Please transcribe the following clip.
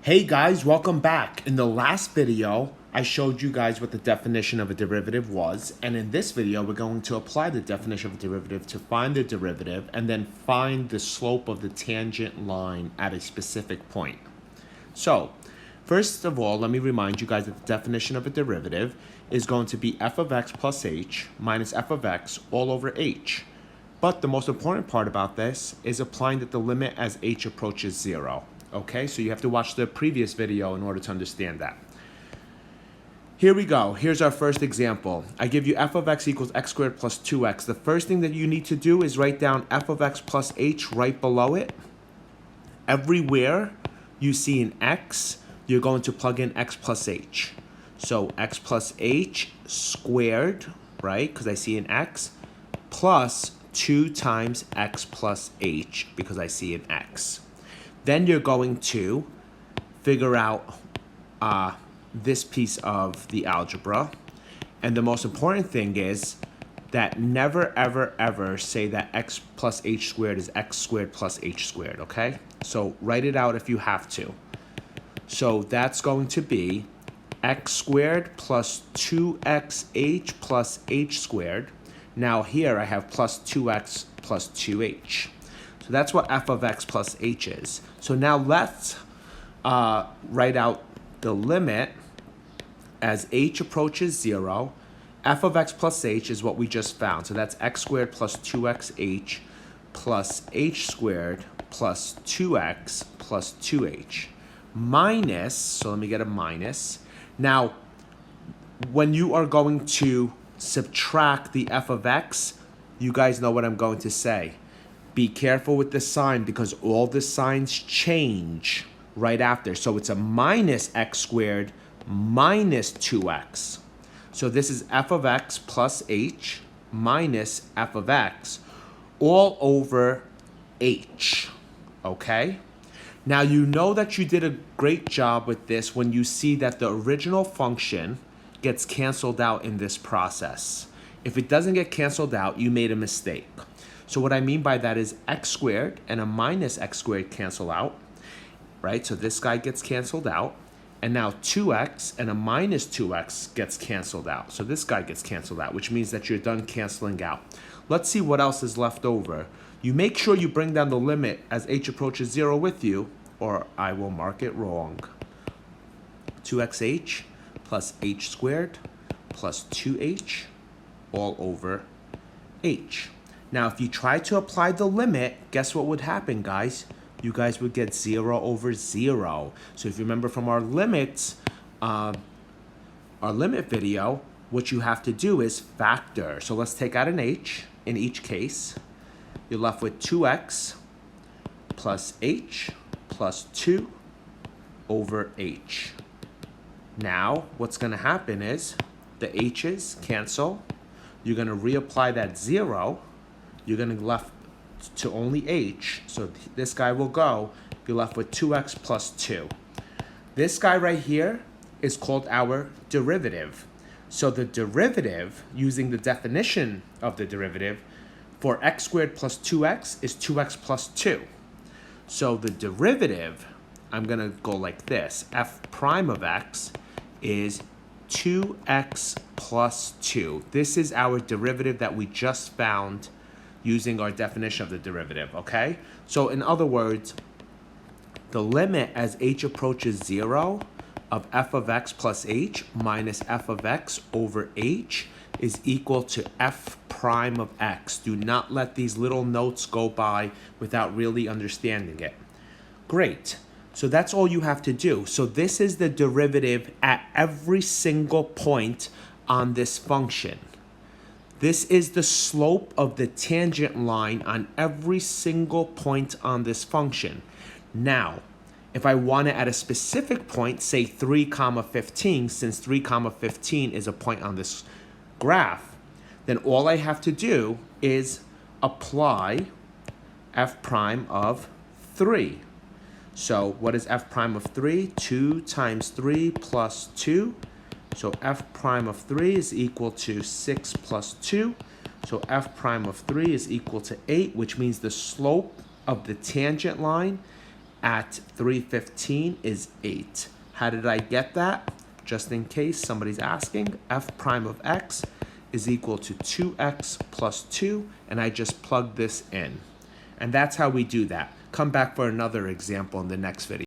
Hey guys, welcome back. In the last video, I showed you guys what the definition of a derivative was, and in this video, we're going to apply the definition of a derivative to find the derivative and then find the slope of the tangent line at a specific point. So, first of all, let me remind you guys that the definition of a derivative is going to be f of x plus h minus f of x all over h. But the most important part about this is applying that the limit as h approaches 0. Okay, so you have to watch the previous video in order to understand that. Here we go. Here's our first example. I give you f of x equals x squared plus 2x. The first thing that you need to do is write down f of x plus h right below it. Everywhere you see an x, you're going to plug in x plus h. So x plus h squared, right, because I see an x, plus 2 times x plus h, because I see an x. Then you're going to figure out this piece of the algebra. And the most important thing is that never, ever, ever say that x plus h squared is x squared plus h squared, okay? So write it out if you have to. So that's going to be x squared plus 2xh plus h squared. Now here I have plus 2x plus 2h. So that's what f of x plus h is. So now let's write out the limit as h approaches 0. F of x plus h is what we just found. So that's x squared plus 2xh plus h squared plus 2x plus 2h. Minus, so let me get a minus. Now, when you are going to subtract the f of x, you guys know what I'm going to say. Be careful with the sign because all the signs change right after. So it's a minus x squared minus 2x. So this is f of x plus h minus f of x all over h, okay? Now you know that you did a great job with this when you see that the original function gets canceled out in this process. If it doesn't get canceled out, you made a mistake. So what I mean by that is x squared and a minus x squared cancel out, right? So this guy gets canceled out. And now 2x and a minus 2x gets canceled out. So this guy gets canceled out, which means that you're done canceling out. Let's see what else is left over. You make sure you bring down the limit as h approaches 0 with you, or I will mark it wrong. 2xh plus h squared plus 2h all over h. Now, if you try to apply the limit, guess what would happen, guys? You guys would get 0 over 0. So if you remember from our limit video, what you have to do is factor. So let's take out an h in each case. You're left with 2x plus h plus 2 over h. Now, what's going to happen is the h's cancel. You're going to reapply that 0. You're going to be left to only h. So this guy will go. You're left with 2x plus 2. This guy right here is called our derivative. So the derivative, using the definition of the derivative, for x squared plus 2x is 2x plus 2. So the derivative, I'm going to go like this. F prime of x is 2x plus 2. This is our derivative that we just found using our definition of the derivative, okay? So in other words, the limit as h approaches 0 of f of x plus h minus f of x over h is equal to f prime of x. Do not let these little notes go by without really understanding it. Great. So that's all you have to do. So this is the derivative at every single point on this function. This is the slope of the tangent line on every single point on this function. Now, if I want it at a specific point, say 3, 15, since 3, 15 is a point on this graph, then all I have to do is apply f prime of 3. So what is f prime of 3? 2 times 3 plus 2. So f prime of 3 is equal to 6 plus 2. So f prime of 3 is equal to 8, which means the slope of the tangent line at 315 is 8. How did I get that? Just in case somebody's asking, f prime of x is equal to 2x plus 2, and I just plug this in. And that's how we do that. Come back for another example in the next video.